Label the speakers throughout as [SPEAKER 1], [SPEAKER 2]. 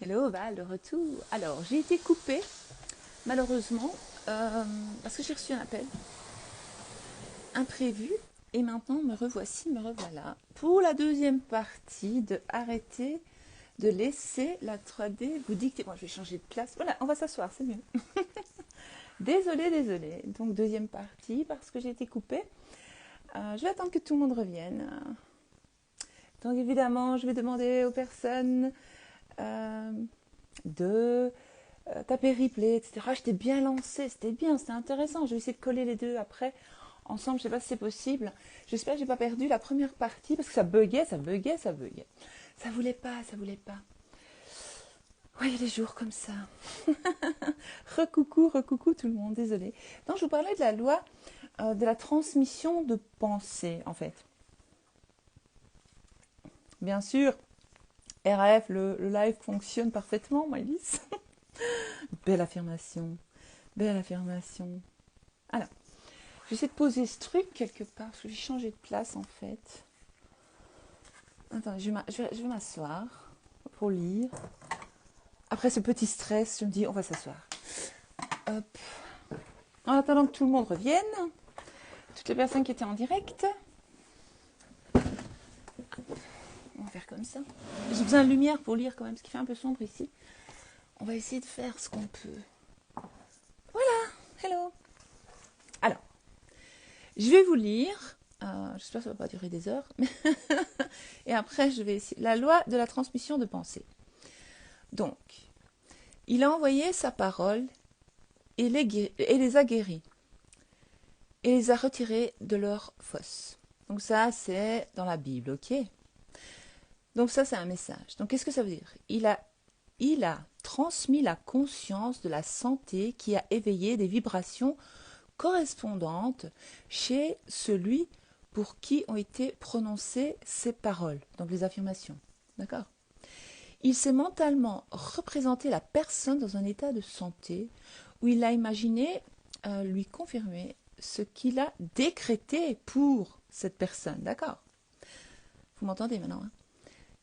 [SPEAKER 1] Hello Val, de retour. Alors, j'ai été coupée, malheureusement, parce que j'ai reçu un appel imprévu. Et maintenant, me revoici, me revoilà. Pour la deuxième partie de arrêter de laisser la 3D vous dicter. Bon, je vais changer de place. Voilà, on va s'asseoir, c'est mieux. Désolée, désolée. Donc, deuxième partie, parce que j'ai été coupée. Je vais attendre que tout le monde revienne. Donc, évidemment, je vais demander aux personnes de taper replay, etc. J'étais bien lancée, c'était bien, c'était intéressant. Je vais essayer de coller les deux après ensemble, je sais pas si c'est possible. J'espère que j'ai pas perdu la première partie parce que ça buguait, ça buguait, ça buguait. Ça voulait pas, ça voulait pas. Ouais, il y a des jours comme ça. Recoucou, recoucou tout le monde, désolé. Donc je vous parlais de la loi de la transmission de pensée, en fait. Bien sûr, RAF, le live fonctionne parfaitement, Maëlys. Belle affirmation, belle affirmation. Alors, j'essaie de poser ce truc quelque part, parce que j'ai changé de place en fait. Attends, je vais m'asseoir pour lire. Après ce petit stress, je me dis, on va s'asseoir. Hop. En attendant que tout le monde revienne, toutes les personnes qui étaient en direct, on va faire comme ça. J'ai besoin de lumière pour lire quand même, parce qu'il fait un peu sombre ici. On va essayer de faire ce qu'on peut. Voilà, hello. Alors, je vais vous lire. J'espère que ça ne va pas durer des heures. Et après, je vais essayer. La loi de la transmission de pensée. Donc, il a envoyé sa parole et les a guéris. Et les a retirés de leur fosse. Donc ça, c'est dans la Bible, ok? Donc ça, c'est un message. Donc qu'est-ce que ça veut dire? Il a transmis la conscience de la santé qui a éveillé des vibrations correspondantes chez celui pour qui ont été prononcées ces paroles, donc les affirmations. D'accord? Il s'est mentalement représenté la personne dans un état de santé où il a imaginé lui confirmer ce qu'il a décrété pour cette personne. D'accord? Vous m'entendez maintenant, hein?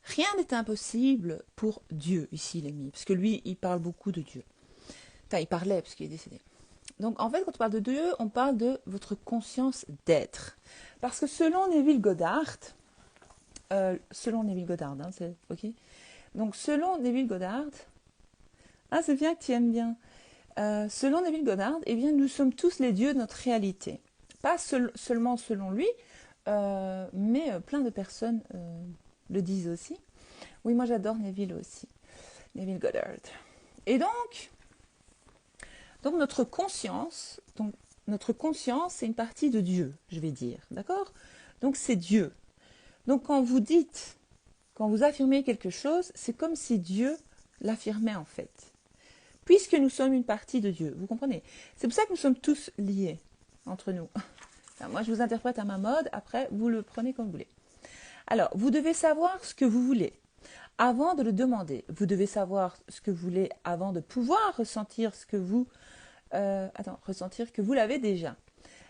[SPEAKER 1] Rien n'est impossible pour Dieu, ici il est mis, parce que lui, il parle beaucoup de Dieu. Enfin, il parlait, parce qu'il est décédé. Donc, en fait, quand on parle de Dieu, on parle de votre conscience d'être. Parce que selon Neville Goddard, hein, c'est ok. Donc, selon Neville Goddard, ah, c'est bien que tu aimes bien. Selon Neville Goddard, eh bien, nous sommes tous les dieux de notre réalité. Pas seulement selon lui, mais plein de personnes le disent aussi. Oui, moi j'adore Neville aussi. Neville Goddard. Et donc notre conscience, c'est une partie de Dieu, je vais dire. D'accord? Donc c'est Dieu. Donc quand vous affirmez quelque chose, c'est comme si Dieu l'affirmait en fait. Puisque nous sommes une partie de Dieu, vous comprenez? C'est pour ça que nous sommes tous liés entre nous. Enfin, moi je vous interprète à ma mode, après vous le prenez comme vous voulez. Alors, vous devez savoir ce que vous voulez avant de le demander. Vous devez savoir ce que vous voulez avant de pouvoir ressentir ce que vous ressentir que vous l'avez déjà.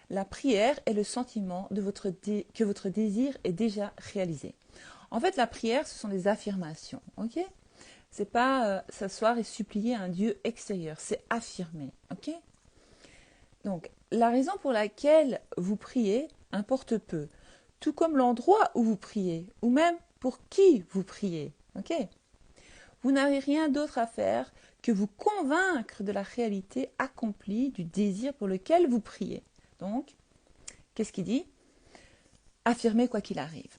[SPEAKER 1] La prière est le sentiment de que votre désir est déjà réalisé. En fait, la prière, ce sont des affirmations, ok? C'est pas s'asseoir et supplier un Dieu extérieur, c'est affirmer, ok? Donc, la raison pour laquelle vous priez importe peu, tout comme l'endroit où vous priez, ou même pour qui vous priez, ok? Vous n'avez rien d'autre à faire que vous convaincre de la réalité accomplie du désir pour lequel vous priez. Donc, qu'est-ce qu'il dit? Affirmez quoi qu'il arrive.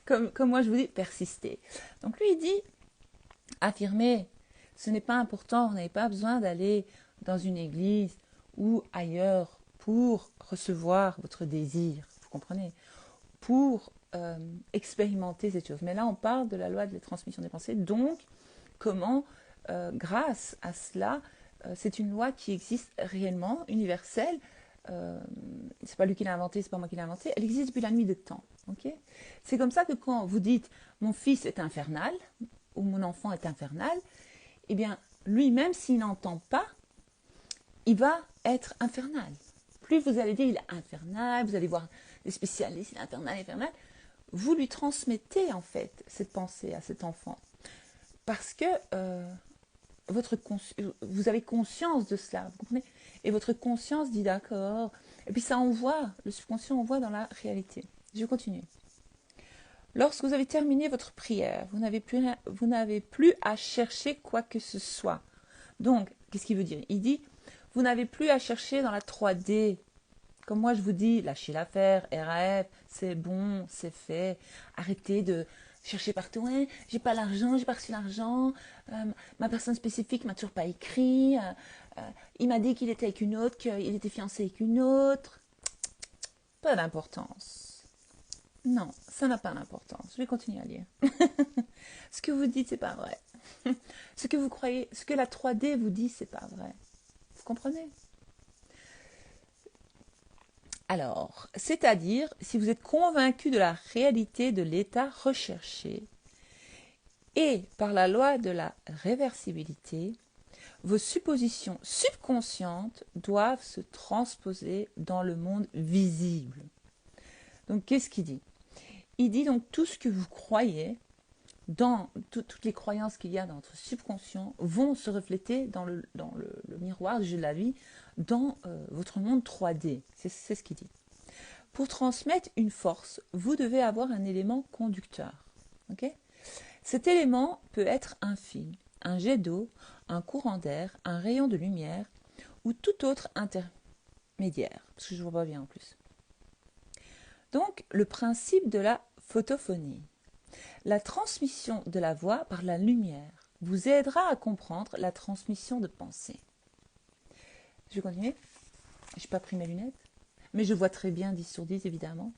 [SPEAKER 1] comme moi je vous dis, persistez. Donc lui il dit, affirmez, ce n'est pas important, vous n'avez pas besoin d'aller dans une église ou ailleurs pour recevoir votre désir, vous comprenez? Pour expérimenter cette chose. Mais là on parle de la loi de la transmission des pensées, donc comment, grâce à cela, c'est une loi qui existe réellement, universelle. C'est pas lui qui l'a inventée, c'est pas moi qui l'ai inventée. Elle existe depuis la nuit des temps. Okay, c'est comme ça que quand vous dites mon fils est infernal ou mon enfant est infernal, eh bien lui, même s'il n'entend pas, il va être infernal. Plus vous allez dire il est infernal, vous allez voir des spécialistes, il est infernal, infernal, vous lui transmettez en fait cette pensée à cet enfant. parce que vous avez conscience de cela, vous comprenez? Et votre conscience dit d'accord. Et puis ça envoie, le subconscient envoie dans la réalité. Je continue. Lorsque vous avez terminé votre prière, vous n'avez plus à chercher quoi que ce soit. Donc, qu'est-ce qu'il veut dire? Il dit, vous n'avez plus à chercher dans la 3D. Comme moi, je vous dis, lâchez l'affaire, RAF, c'est bon, c'est fait. Arrêtez de chercher partout. Ouais, j'ai pas l'argent, j'ai pas reçu l'argent. Ma personne spécifique m'a toujours pas écrit. Il m'a dit qu'il était avec une autre, qu'il était fiancé avec une autre. Pas d'importance. Non, ça n'a pas d'importance. Je vais continuer à lire. Ce que vous dites, c'est pas vrai. Ce que vous croyez, ce que la 3D vous dit, c'est pas vrai. Vous comprenez? Alors, c'est-à-dire, si vous êtes convaincu de la réalité de l'état recherché, et par la loi de la réversibilité, vos suppositions subconscientes doivent se transposer dans le monde visible. Donc, qu'est-ce qu'il dit? Il dit donc tout ce que vous croyez, dans toutes les croyances qu'il y a dans votre subconscient, vont se refléter dans le miroir du jeu de la vie, dans votre monde 3D. C'est ce qu'il dit. Pour transmettre une force, vous devez avoir un élément conducteur. Okay? Cet élément peut être un fil, un jet d'eau, un courant d'air, un rayon de lumière ou tout autre intermédiaire. Parce que je ne vois pas bien en plus. Donc, le principe de la photophonie. La transmission de la voix par la lumière vous aidera à comprendre la transmission de pensée. Je vais continuer. Je n'ai pas pris mes lunettes, mais je vois très bien 10 sur 10 évidemment.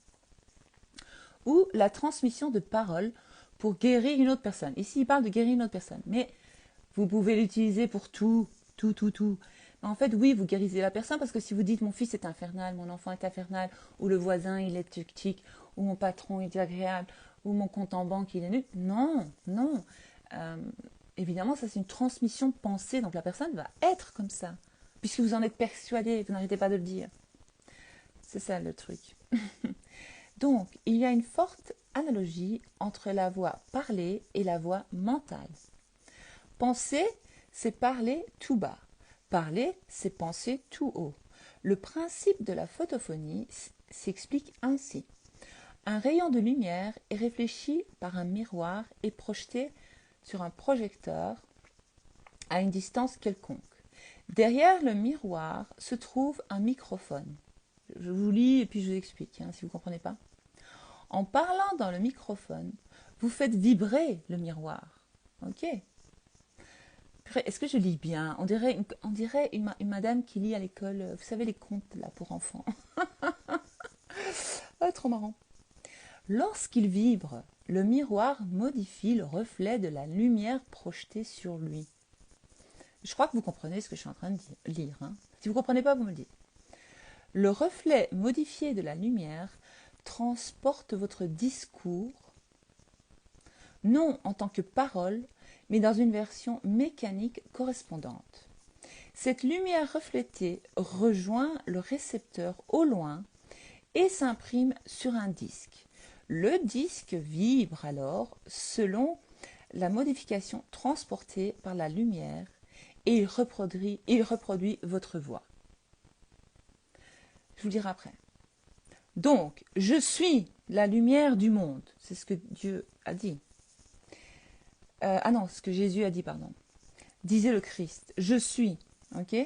[SPEAKER 1] Ou la transmission de paroles pour guérir une autre personne. Ici, il parle de guérir une autre personne, mais vous pouvez l'utiliser pour tout. En fait, oui, vous guérissez la personne parce que si vous dites mon fils est infernal, mon enfant est infernal, ou le voisin il est tic, ou mon patron est agréable, ou mon compte en banque il est nul. Non. Évidemment, ça c'est une transmission de pensée, donc la personne va être comme ça, puisque vous en êtes persuadé, vous n'arrêtez pas de le dire. C'est ça le truc. Donc, il y a une forte analogie entre la voix parlée et la voix mentale. Penser, c'est parler tout bas. Parler, c'est penser tout haut. Le principe de la photophonie s'explique ainsi. Un rayon de lumière est réfléchi par un miroir et projeté sur un projecteur à une distance quelconque. Derrière le miroir se trouve un microphone. Je vous lis et puis je vous explique, si vous ne comprenez pas. En parlant dans le microphone, vous faites vibrer le miroir. Ok. Est-ce que je lis bien? On dirait une madame qui lit à l'école, vous savez, les contes là pour enfants. Trop marrant. Lorsqu'il vibre, le miroir modifie le reflet de la lumière projetée sur lui. Je crois que vous comprenez ce que je suis en train de lire. Si vous ne comprenez pas, vous me le dites. Le reflet modifié de la lumière transporte votre discours, non en tant que parole, mais dans une version mécanique correspondante. Cette lumière reflétée rejoint le récepteur au loin et s'imprime sur un disque. Le disque vibre alors selon la modification transportée par la lumière et il reproduit votre voix. Je vous le dirai après. Donc, je suis la lumière du monde. C'est ce que Dieu a dit. Ce que Jésus a dit, pardon. Disait le Christ. Je suis. Ok?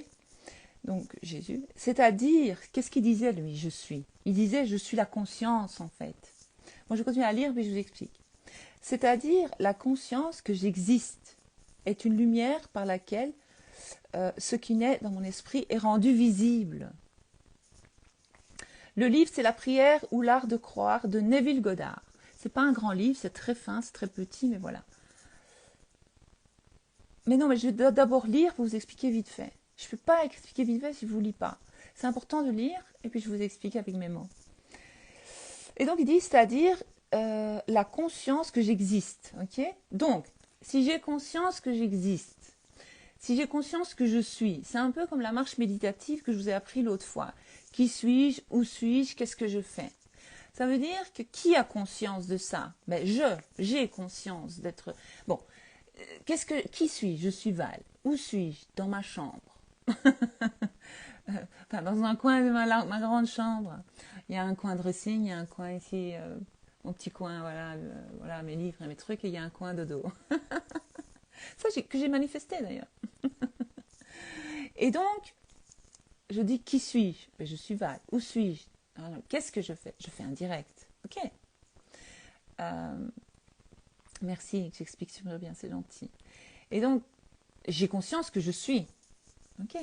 [SPEAKER 1] Donc, Jésus. C'est-à-dire, qu'est-ce qu'il disait, lui, je suis? Il disait, je suis la conscience, en fait. Moi, je continue à lire, puis je vous explique. C'est-à-dire, la conscience que j'existe est une lumière par laquelle ce qui naît dans mon esprit est rendu visible. Le livre, c'est La prière ou l'art de croire de Neville Goddard. C'est pas un grand livre, c'est très fin, c'est très petit, mais voilà. Mais non, mais je vais d'abord lire pour vous expliquer vite fait. Je ne peux pas expliquer vite fait si je ne vous lis pas. C'est important de lire, et puis je vous explique avec mes mots. Et donc, il dit, c'est-à-dire la conscience que j'existe. Ok? Donc, si j'ai conscience que j'existe, si j'ai conscience que je suis, c'est un peu comme la marche méditative que je vous ai appris l'autre fois. Qui suis-je? Où suis-je? Qu'est-ce que je fais? Ça veut dire que qui a conscience de ça? J'ai conscience d'être... Bon, Qui suis-je? Je suis Val. Où suis-je? Dans ma chambre. Enfin, dans un coin de ma grande chambre. Il y a un coin dressing, il y a un coin ici, mon petit coin, voilà, voilà, mes livres et mes trucs, et il y a un coin dodo. Ça, que j'ai manifesté d'ailleurs. Et donc, je dis qui suis-je? Je suis Val. Où suis-je? Qu'est-ce que je fais? Je fais un direct. Ok. Merci, j'explique super bien, c'est gentil. Et donc, j'ai conscience que je suis. Ok.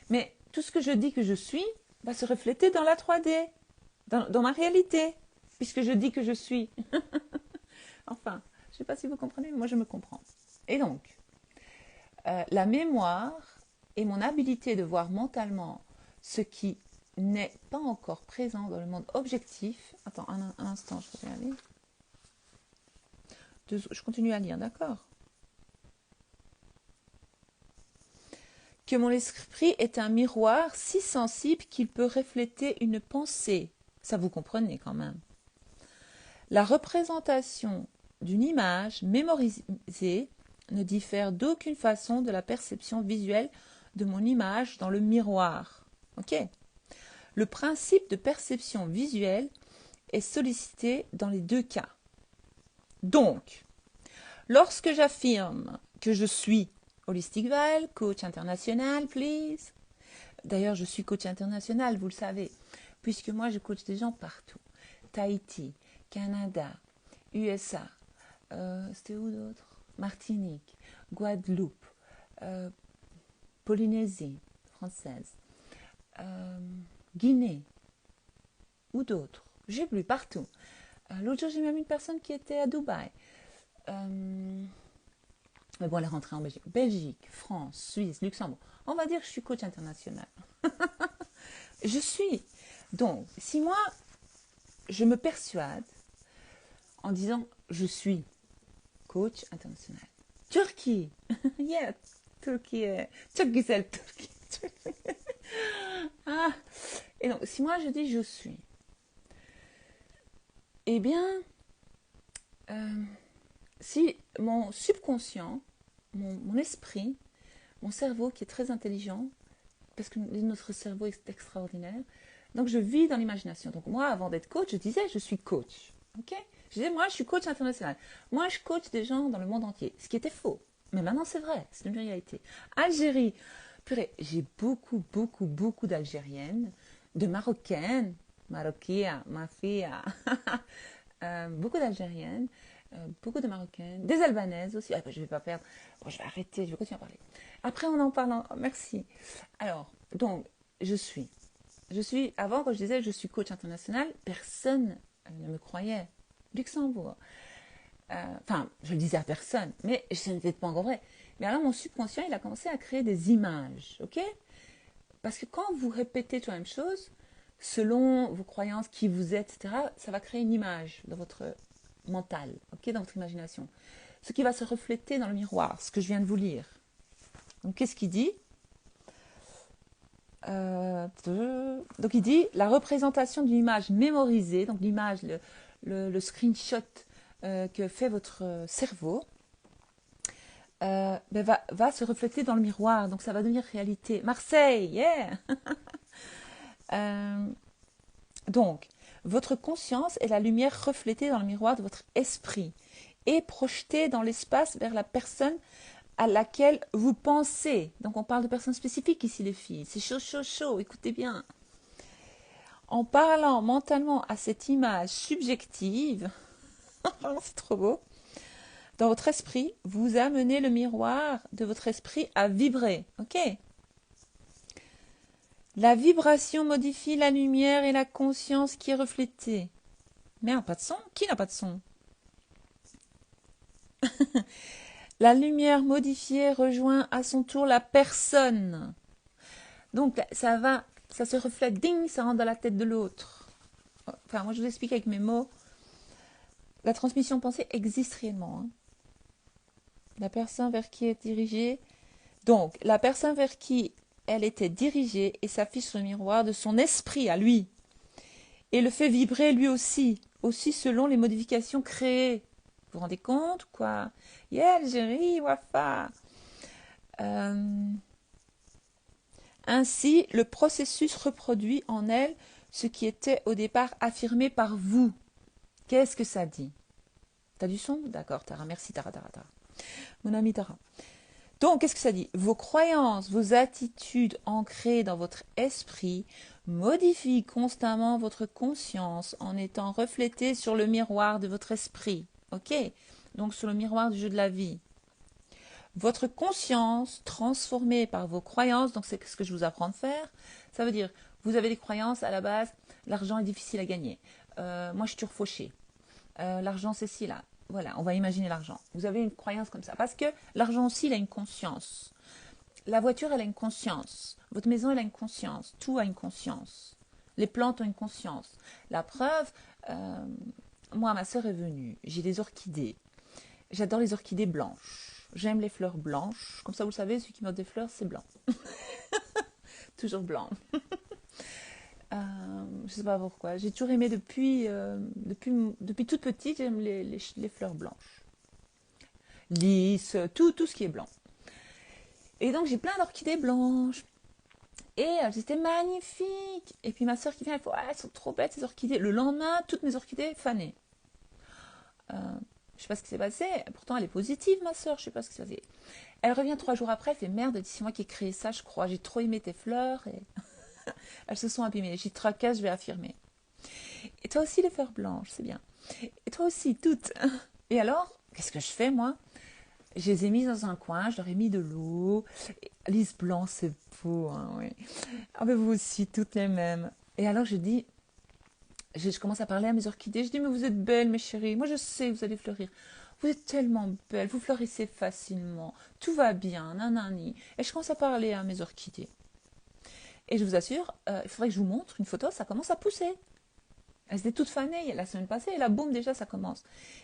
[SPEAKER 1] Mais tout ce que je dis que je suis va se refléter dans la 3D, dans ma réalité, puisque je dis que je suis. Enfin, je ne sais pas si vous comprenez, mais moi je me comprends. Et donc, la mémoire et mon habilité de voir mentalement ce qui n'est pas encore présent dans le monde objectif. Attends, un instant, je vais aller. Je continue à lire, d'accord? Que mon esprit est un miroir si sensible qu'il peut refléter une pensée. Ça vous comprenez quand même. La représentation d'une image mémorisée ne diffère d'aucune façon de la perception visuelle de mon image dans le miroir. Ok? Le principe de perception visuelle est sollicité dans les deux cas. Donc, lorsque j'affirme que je suis Holistic Val, coach international, please. D'ailleurs, je suis coach international, vous le savez, puisque moi, je coach des gens partout. Tahiti, Canada, USA, c'était où d'autre? Martinique, Guadeloupe, Polynésie française, Guinée, ou d'autres. J'ai plus partout. L'autre jour, j'ai même une personne qui était à Dubaï. Mais bon, elle est rentrée en Belgique. Belgique, France, Suisse, Luxembourg. On va dire que je suis coach international. Je suis. Donc, si moi, je me persuade en disant je suis coach international. Turquie. Yeah, Turquie. Turquie. Ah. Et donc, si moi je dis je suis, eh bien, si mon subconscient, mon esprit, mon cerveau qui est très intelligent, parce que notre cerveau est extraordinaire, donc je vis dans l'imagination. Donc moi, avant d'être coach, je disais je suis coach. Ok? Je disais moi, je suis coach international. Moi, je coach des gens dans le monde entier. Ce qui était faux. Mais maintenant, c'est vrai. C'est une réalité. Algérie. Purée, j'ai beaucoup d'Algériennes, de Marocaines, Marokia, ma fille, beaucoup d'Algériennes, beaucoup de Marocaines, des Albanaises aussi. Ah, je ne vais pas perdre. Bon, je vais arrêter, je vais continuer à parler. Après, on en parle. Merci. Alors, donc, je suis. Avant, quand je disais je suis coach international, personne ne me croyait. Luxembourg. Enfin, je le disais à personne, mais ce n'était pas encore vrai. Mais alors, mon subconscient, il a commencé à créer des images, ok? Parce que quand vous répétez la même chose, selon vos croyances, qui vous êtes, etc., ça va créer une image dans votre mental, ok, dans votre imagination. Ce qui va se refléter dans le miroir, ce que je viens de vous lire. Donc, qu'est-ce qu'il dit? Donc, il dit la représentation d'une image mémorisée, donc l'image, le screenshot que fait votre cerveau, va se refléter dans le miroir. Donc, ça va devenir réalité. Marseille, yeah. Donc, votre conscience est la lumière reflétée dans le miroir de votre esprit et projetée dans l'espace vers la personne à laquelle vous pensez. Donc, on parle de personnes spécifiques ici, les filles. C'est chaud, écoutez bien. En parlant mentalement à cette image subjective, c'est trop beau, dans votre esprit, vous amenez le miroir de votre esprit à vibrer. Ok? La vibration modifie la lumière et la conscience qui est reflétée. Merde, pas de son? Qui n'a pas de son? La lumière modifiée rejoint à son tour la personne. Donc, ça se reflète, ding, ça rentre dans la tête de l'autre. Enfin, moi, je vous explique avec mes mots. La transmission de pensée existe réellement. Hein. La personne vers qui est dirigée. Donc, la personne vers qui elle était dirigée et s'affiche sur le miroir de son esprit à lui. Et le fait vibrer lui aussi selon les modifications créées. vous rendez compte, quoi? Yeah, Algérie, Wafa. Ainsi, le processus reproduit en elle ce qui était au départ affirmé par vous. Qu'est-ce que ça dit? T'as du son? D'accord, Tara. Merci, Tara. Mon ami Tara. Donc, qu'est-ce que ça dit? Vos croyances, vos attitudes ancrées dans votre esprit modifient constamment votre conscience en étant reflétées sur le miroir de votre esprit. Ok? Donc, sur le miroir du jeu de la vie. Votre conscience transformée par vos croyances, donc c'est ce que je vous apprends de faire, ça veut dire, vous avez des croyances à la base, l'argent est difficile à gagner. Moi, je suis toujours fauchée. L'argent, c'est ci, là. Voilà, on va imaginer l'argent. Vous avez une croyance comme ça. Parce que l'argent aussi, il a une conscience. La voiture, elle a une conscience. Votre maison, elle a une conscience. Tout a une conscience. Les plantes ont une conscience. La preuve, moi, ma soeur est venue. J'ai des orchidées. J'adore les orchidées blanches. J'aime les fleurs blanches. Comme ça, vous le savez, celui qui m'offre des fleurs, c'est blanc. Toujours blanc. Je ne sais pas pourquoi. J'ai toujours aimé depuis toute petite, j'aime les fleurs blanches. Lys, tout ce qui est blanc. Et donc j'ai plein d'orchidées blanches. Et elles étaient magnifiques. Et puis ma soeur qui vient, elle fait, elles sont trop belles ces orchidées. Le lendemain, toutes mes orchidées fanées. Je ne sais pas ce qui s'est passé. Pourtant, elle est positive, ma soeur. Je ne sais pas ce qui s'est passé. Elle revient 3 jours après, elle fait, merde, c'est moi qui ai créé ça, je crois. J'ai trop aimé tes fleurs. Et elles se sont abîmées. J'y tracasse, je vais affirmer. Et toi aussi, les fleurs blanches, c'est bien. Et toi aussi, toutes. Et alors, qu'est-ce que je fais, moi? Je les ai mises dans un coin, je leur ai mis de l'eau. Lys blanc, c'est beau, hein, oui. Ah, mais vous aussi, toutes les mêmes. Et alors, je commence à parler à mes orchidées. Je dis, mais vous êtes belles, mes chéries. Moi, je sais que vous allez fleurir. Vous êtes tellement belles, vous fleurissez facilement. Tout va bien, nanani. Et je commence à parler à mes orchidées. Et je vous assure, il faudrait que je vous montre une photo, ça commence à pousser. Elles étaient toutes fanées la semaine passée, et là, boum, déjà, ça commence.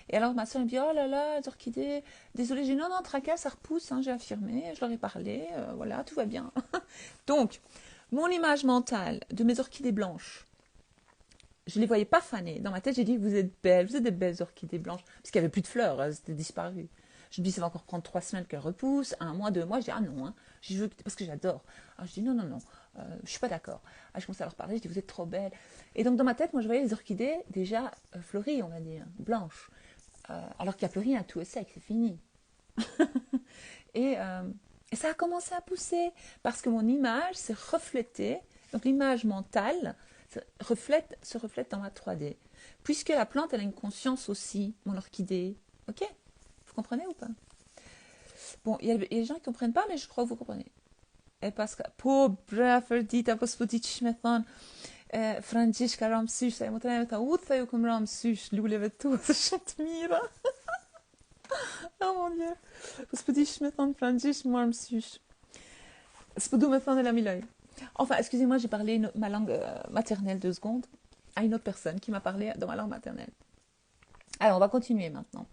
[SPEAKER 1] Et alors, ma soeur me dit, oh là là, les orchidées, désolée, j'ai dit, non, non, tracasse, ça repousse, hein, j'ai affirmé, je leur ai parlé, voilà, tout va bien. Donc, mon image mentale de mes orchidées blanches, je ne les voyais pas fanées. Dans ma tête, j'ai dit, vous êtes belles, vous êtes des belles orchidées blanches, parce qu'il n'y avait plus de fleurs, elles étaient disparues. Je me dis, ça va encore prendre 3 semaines qu'elles repoussent, 1 mois, 2 mois. Je dis, ah non, hein, je veux, parce que j'adore. Alors, je dis, non, non, non, je ne suis pas d'accord. Ah, je commence à leur parler, je dis, vous êtes trop belles. Et donc, dans ma tête, moi, je voyais les orchidées déjà fleuries, on va dire, blanches. Alors qu'il n'y a plus rien, tout est sec, c'est fini. et, et ça a commencé à pousser, parce que mon image s'est reflétée, donc l'image mentale se reflète dans ma 3D. Puisque la plante, elle a une conscience aussi, mon orchidée. Ok? Vous comprenez ou pas? Bon, il y a des gens qui ne comprennent pas, mais je crois que vous comprenez. Et parce que, pobra Ferdita, gospodić Metan, Franciszka Ramsus, jag måste nämna utfa ju kom Ramsus, lulevet to, så skjønt mira. Oh mon Dieu. Gospodić Metan, Franciszka Ramsus. Spodou Metan de la Milay. Enfin, excusez-moi, j'ai parlé ma langue maternelle 2 secondes à une autre personne qui m'a parlé dans ma langue maternelle. Alors, on va continuer maintenant.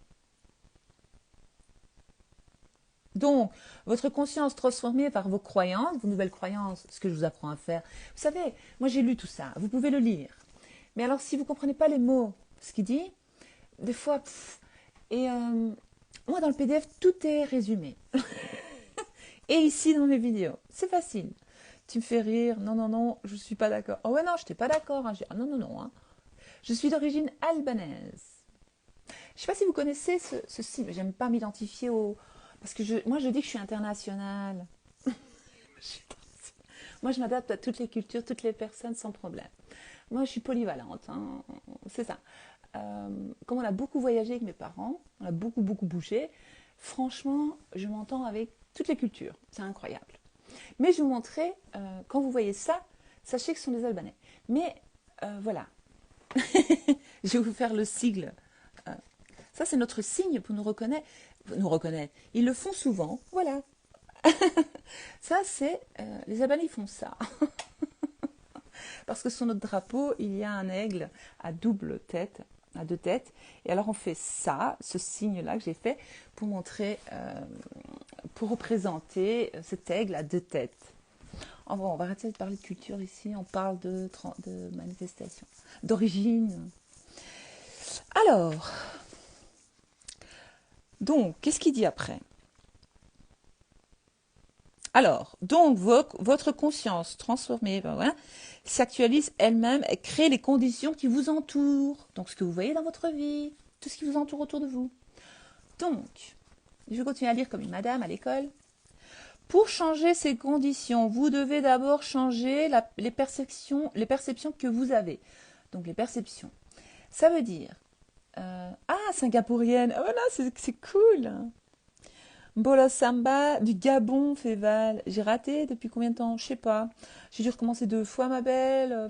[SPEAKER 1] Donc, votre conscience transformée par vos croyances, vos nouvelles croyances, ce que je vous apprends à faire. Vous savez, moi j'ai lu tout ça, vous pouvez le lire. Mais alors, si vous ne comprenez pas les mots, ce qu'il dit, des fois, moi dans le PDF, tout est résumé. Et ici dans mes vidéos, c'est facile. Tu me fais rire, non, non, non, je ne suis pas d'accord. Oh ouais, non, je n'étais pas d'accord. Hein. Ah, non, non, non. Hein. Je suis d'origine albanaise. Je ne sais pas si vous connaissez ce signe, j'aime pas m'identifier au... Parce que moi, je dis que je suis internationale. Moi, je m'adapte à toutes les cultures, toutes les personnes sans problème. Moi, je suis polyvalente. Hein. C'est ça. Comme on a beaucoup voyagé avec mes parents, on a beaucoup, beaucoup bougé, franchement, je m'entends avec toutes les cultures. C'est incroyable. Mais je vous montrerai, quand vous voyez ça, sachez que ce sont des Albanais. Mais voilà. Je vais vous faire le sigle. Ça, c'est notre signe pour nous reconnaître. Ils le font souvent. Voilà. Ça, c'est... les Albanais, ils font ça. Parce que sur notre drapeau, il y a un aigle à double tête, à 2 têtes. Et alors, on fait ça, ce signe-là que j'ai fait, pour montrer, pour représenter cet aigle à 2 têtes. Oh, bon, on va arrêter de parler de culture ici. On parle de manifestation, d'origine. Alors... Donc, qu'est-ce qu'il dit après? Alors, donc, votre conscience transformée, ben voilà, s'actualise elle-même et crée les conditions qui vous entourent. Donc, ce que vous voyez dans votre vie, tout ce qui vous entoure autour de vous. Donc, je vais continuer à lire comme une madame à l'école. Pour changer ces conditions, vous devez d'abord changer les perceptions que vous avez. Donc, les perceptions. Ça veut dire, singapourienne, oh là, c'est cool. Mbola Samba du Gabon, Féval. J'ai raté depuis combien de temps? Je sais pas. J'ai dû recommencer 2 fois, ma belle.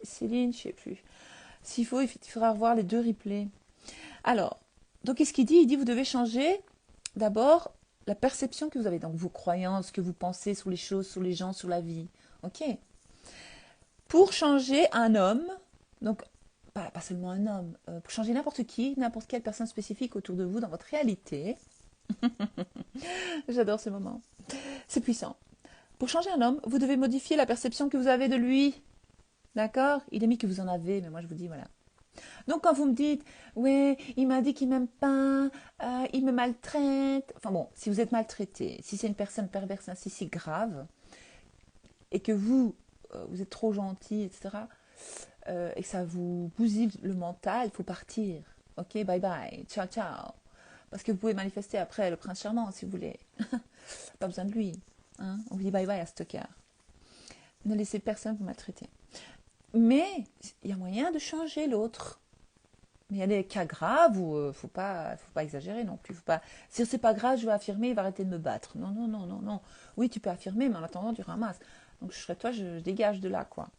[SPEAKER 1] Céline, je sais plus. S'il faut, il faudra revoir les 2 replays. Alors, donc qu'est-ce qu'il dit? Il dit vous devez changer d'abord la perception que vous avez. Donc vos croyances, ce que vous pensez sur les choses, sur les gens, sur la vie. Ok. Pour changer un homme, donc pas seulement un homme, pour changer n'importe qui, n'importe quelle personne spécifique autour de vous dans votre réalité. J'adore ce moment. C'est puissant. Pour changer un homme, vous devez modifier la perception que vous avez de lui. D'accord? Il est mis que vous en avez, mais moi je vous dis, voilà. Donc quand vous me dites, ouais, il m'a dit qu'il m'aime pas, il me maltraite. Enfin bon, si vous êtes maltraité, si c'est une personne perverse ainsi si grave, et que vous êtes trop gentil, etc., et que ça vous bousille le mental, il faut partir. Ok, bye bye, ciao ciao. Parce que vous pouvez manifester après le prince charmant si vous voulez. Pas besoin de lui. Hein, on vous dit bye bye à ce cœur. Ne laissez personne vous maltraiter. Mais il y a moyen de changer l'autre. Mais il y a des cas graves où faut pas exagérer non plus. Faut pas. Si c'est pas grave, je vais affirmer, il va arrêter de me battre. Non, non, non, non, non. Oui, tu peux affirmer, mais en attendant, tu ramasses. Donc je serais toi, je dégage de là, quoi.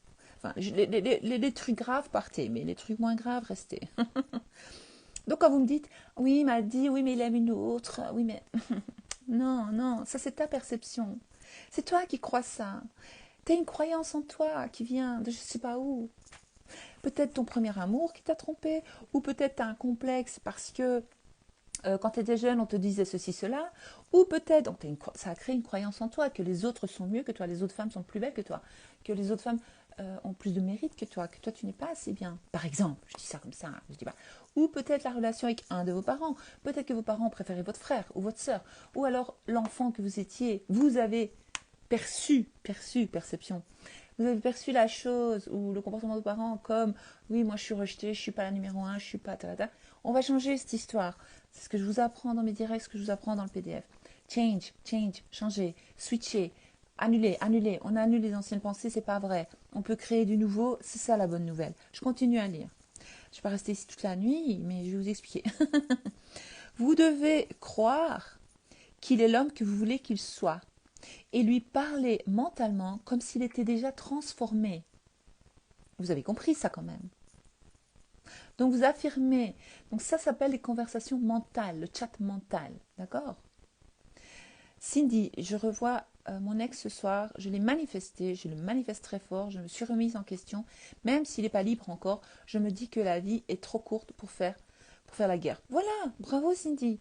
[SPEAKER 1] Enfin, les trucs graves, partez, mais les trucs moins graves, restez. Donc quand vous me dites, oui, il m'a dit, oui, mais il aime une autre, oui, mais non, non, ça c'est ta perception. C'est toi qui crois ça. T'as une croyance en toi qui vient de je sais pas où. Peut-être ton premier amour qui t'a trompé, ou peut-être t'as un complexe parce que quand tu étais jeune, on te disait ceci, cela, ou peut-être, donc ça a créé une croyance en toi, que les autres sont mieux que toi, les autres femmes sont plus belles que toi, que les autres femmes ont plus de mérite que toi tu n'es pas assez bien. Par exemple, je dis ça comme ça, hein, je dis pas. Ou peut-être la relation avec un de vos parents, peut-être que vos parents préféraient votre frère ou votre sœur, ou alors l'enfant que vous étiez, vous avez perception. Vous avez perçu la chose ou le comportement de vos parents comme oui, moi je suis rejetée, je suis pas la numéro un, je suis pas ta. On va changer cette histoire. C'est ce que je vous apprends dans mes directs, ce que je vous apprends dans le PDF. Change, changer, switcher, annuler. On annule les anciennes pensées, c'est pas vrai. On peut créer du nouveau, c'est ça la bonne nouvelle. Je continue à lire. Je vais pas rester ici toute la nuit, mais je vais vous expliquer. Vous devez croire qu'il est l'homme que vous voulez qu'il soit et lui parler mentalement comme s'il était déjà transformé. Vous avez compris ça quand même. Donc vous affirmez. Donc ça s'appelle les conversations mentales, le chat mental. D'accord? Cindy, je revois mon ex ce soir, je l'ai manifesté, je le manifeste très fort, je me suis remise en question, même s'il n'est pas libre encore, je me dis que la vie est trop courte pour faire la guerre. Voilà, bravo Cindy.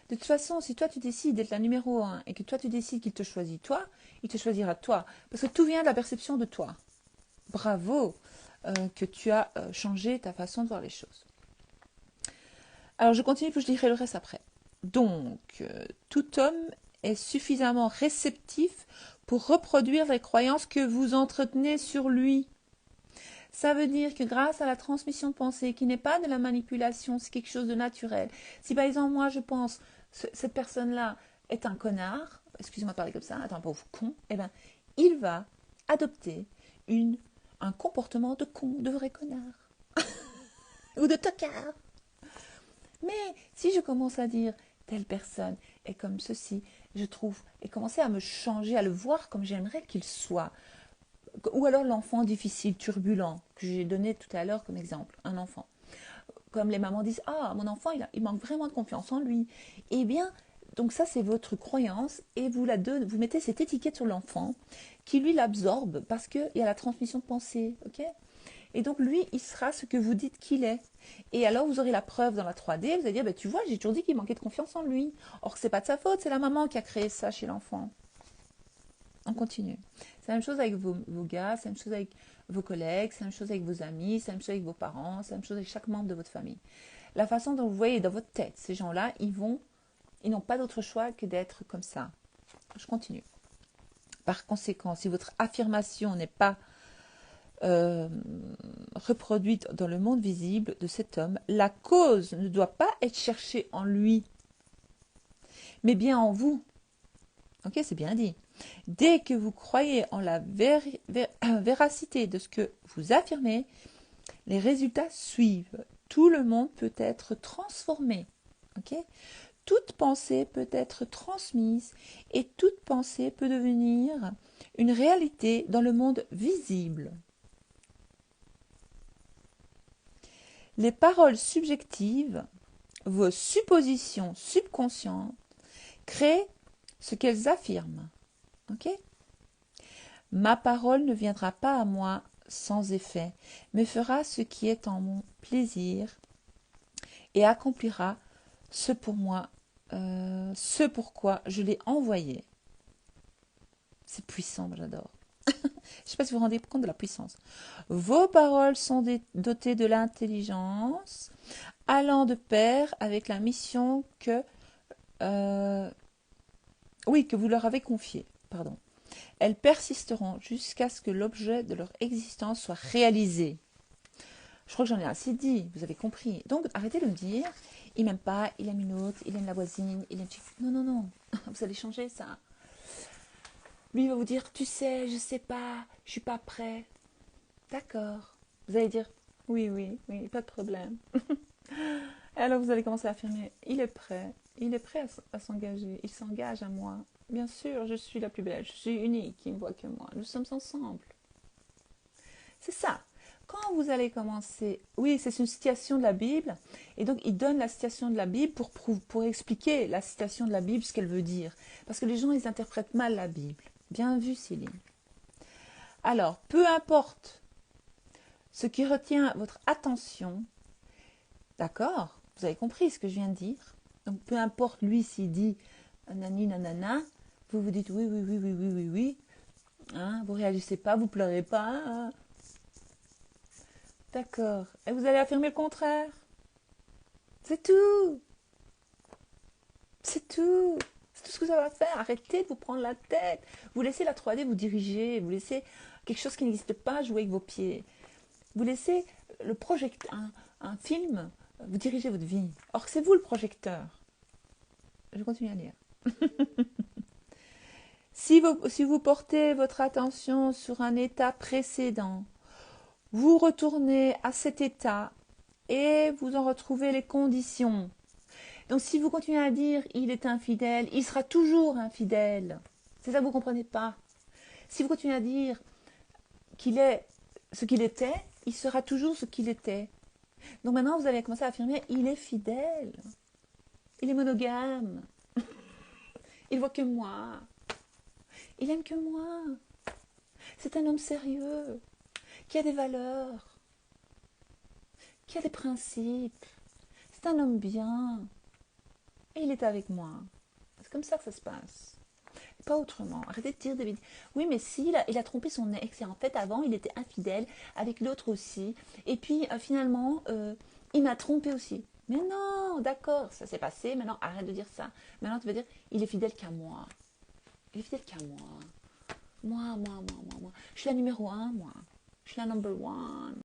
[SPEAKER 1] De toute façon, si toi tu décides d'être la numéro un et que toi tu décides qu'il te choisit toi, il te choisira toi. Parce que tout vient de la perception de toi. Bravo que tu as changé ta façon de voir les choses. Alors je continue, puis je dirai le reste après. Donc, tout homme est suffisamment réceptif pour reproduire les croyances que vous entretenez sur lui. Ça veut dire que grâce à la transmission de pensée, qui n'est pas de la manipulation, c'est quelque chose de naturel. Si par exemple, moi je pense, cette personne-là est un connard, excusez-moi de parler comme ça, est un pauvre con, eh bien, il va adopter un comportement de con, de vrai connard. Ou de tocard. Mais si je commence à dire, telle personne est comme ceci, je trouve, et commencer à me changer, à le voir comme j'aimerais qu'il soit, ou alors l'enfant difficile, turbulent, que j'ai donné tout à l'heure comme exemple, un enfant. Comme les mamans disent, ah, mon enfant, il manque vraiment de confiance en lui. Eh bien, donc ça, c'est votre croyance, et vous vous mettez cette étiquette sur l'enfant, qui lui l'absorbe, parce qu'il y a la transmission de pensée, ok? Et donc lui, il sera ce que vous dites qu'il est. Et alors vous aurez la preuve dans la 3D, vous allez dire, bah, tu vois, j'ai toujours dit qu'il manquait de confiance en lui. Or, c'est pas de sa faute, c'est la maman qui a créé ça chez l'enfant. On continue. C'est la même chose avec vos gars, c'est la même chose avec vos collègues, c'est la même chose avec vos amis, c'est la même chose avec vos parents, c'est la même chose avec chaque membre de votre famille. La façon dont vous voyez dans votre tête, ces gens-là, ils vont Ils n'ont pas d'autre choix que d'être comme ça. Je continue. Par conséquent, si votre affirmation n'est pas reproduite dans le monde visible de cet homme, la cause ne doit pas être cherchée en lui, mais bien en vous. Ok, c'est bien dit. Dès que vous croyez en la véracité de ce que vous affirmez, les résultats suivent. Tout le monde peut être transformé. Ok, toute pensée peut être transmise et toute pensée peut devenir une réalité dans le monde visible. Les paroles subjectives, vos suppositions subconscientes, créent ce qu'elles affirment. Ok ? Ma parole ne viendra pas à moi sans effet, mais fera ce qui est en mon plaisir et accomplira ce ce pourquoi je l'ai envoyé. C'est puissant, j'adore. Je ne sais pas si vous vous rendez compte de la puissance. Vos paroles sont dotées de l'intelligence, allant de pair avec la mission que vous leur avez confiée. Pardon. Elles persisteront jusqu'à ce que l'objet de leur existence soit réalisé. Je crois que j'en ai assez dit, vous avez compris. Donc arrêtez de me dire, il m'aime pas, il aime une autre, il aime la voisine, il aime... Non, non, non, vous allez changer ça. Lui il va vous dire, tu sais, je sais pas, je suis pas prêt. D'accord. Vous allez dire, oui, oui, oui, pas de problème. Alors vous allez commencer à affirmer, il est prêt à s'engager, il s'engage à moi. Bien sûr, je suis la plus belle, je suis unique, il ne voit que moi, nous sommes ensemble. C'est ça. Quand vous allez commencer, oui, c'est une citation de la Bible, et donc il donne la citation de la Bible pour expliquer la citation de la Bible, ce qu'elle veut dire. Parce que les gens, ils interprètent mal la Bible. Bien vu, Céline. Alors, peu importe ce qui retient votre attention, d'accord, vous avez compris ce que je viens de dire. Donc, peu importe lui s'il dit nanani nanana, vous vous dites oui, oui, oui, oui, oui, oui, oui. Hein, vous réagissez pas, vous pleurez pas. Hein. D'accord. Et vous allez affirmer le contraire. C'est tout. C'est tout. C'est tout ce que ça va faire. Arrêtez de vous prendre la tête. Vous laissez la 3D vous diriger. Vous laissez quelque chose qui n'existe pas jouer avec vos pieds. Vous laissez le projecteur, un film, vous diriger votre vie. Or que c'est vous le projecteur. Je continue à lire. Si vous portez votre attention sur un état précédent, vous retournez à cet état et vous en retrouvez les conditions. Donc si vous continuez à dire il est infidèle, il sera toujours infidèle. C'est ça que vous ne comprenez pas. Si vous continuez à dire qu'il est ce qu'il était, il sera toujours ce qu'il était. Donc maintenant vous allez commencer à affirmer il est fidèle. Il est monogame. Il voit que moi. Il aime que moi. C'est un homme sérieux, qui a des valeurs, qui a des principes. C'est un homme bien. Et il est avec moi. C'est comme ça que ça se passe. Pas autrement. Arrêtez de dire des bêtises. Oui, mais si, il a trompé son ex. Et en fait, avant, il était infidèle avec l'autre aussi. Et puis, finalement, il m'a trompé aussi. Mais non, d'accord, ça s'est passé. Maintenant, arrête de dire ça. Maintenant, tu vas dire, il est fidèle qu'à moi. Il est fidèle qu'à moi. Moi. Je suis la numéro 1, moi. Je suis la number one.